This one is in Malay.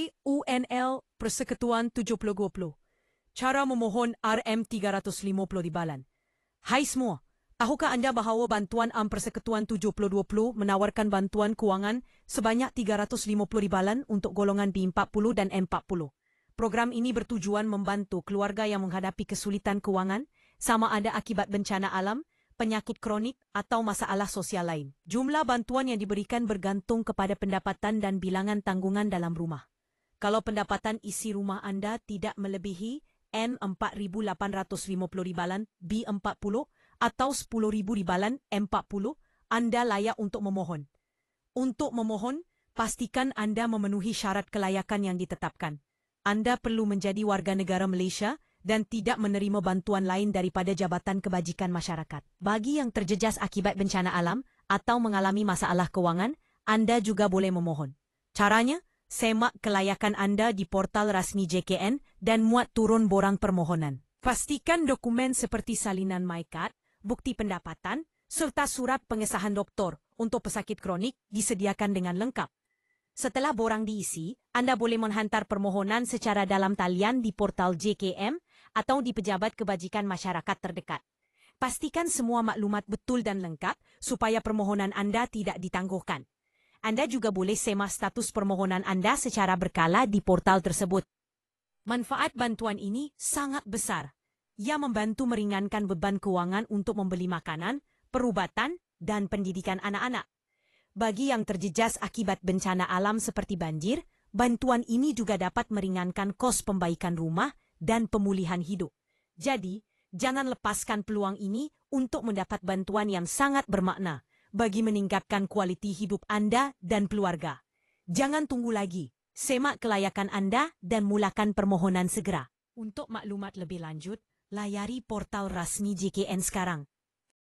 KUNL Persekutuan 7020. Cara memohon RM350 di Balan. Hai semua, tahukah anda bahawa bantuan Persekutuan 7020 menawarkan bantuan kewangan sebanyak RM350 di Balan untuk golongan B40 dan M40. Program ini bertujuan membantu keluarga yang menghadapi kesulitan kewangan sama ada akibat bencana alam, penyakit kronik atau masalah sosial lain. Jumlah bantuan yang diberikan bergantung kepada pendapatan dan bilangan tanggungan dalam rumah. Kalau pendapatan isi rumah anda tidak melebihi N4,850 di Balan B40 atau 10,000 di Balan M40, anda layak untuk memohon. Untuk memohon, pastikan anda memenuhi syarat kelayakan yang ditetapkan. Anda perlu menjadi warga negara Malaysia dan tidak menerima bantuan lain daripada Jabatan Kebajikan Masyarakat. Bagi yang terjejas akibat bencana alam atau mengalami masalah kewangan, anda juga boleh memohon. Caranya, semak kelayakan anda di portal rasmi JKN dan muat turun borang permohonan. Pastikan dokumen seperti salinan MyCard, bukti pendapatan, serta surat pengesahan doktor untuk pesakit kronik disediakan dengan lengkap. Setelah borang diisi, anda boleh menghantar permohonan secara dalam talian di portal JKM atau di Pejabat Kebajikan Masyarakat terdekat. Pastikan semua maklumat betul dan lengkap supaya permohonan anda tidak ditangguhkan. Anda juga boleh semak status permohonan anda secara berkala di portal tersebut. Manfaat bantuan ini sangat besar. Ia membantu meringankan beban kewangan untuk membeli makanan, perubatan, dan pendidikan anak-anak. Bagi yang terjejas akibat bencana alam seperti banjir, bantuan ini juga dapat meringankan kos pembaikan rumah dan pemulihan hidup. Jadi, jangan lepaskan peluang ini untuk mendapat bantuan yang sangat bermakna bagi meningkatkan kualiti hidup anda dan keluarga. Jangan tunggu lagi. Semak kelayakan anda dan mulakan permohonan segera. Untuk maklumat lebih lanjut, layari portal rasmi JKN sekarang.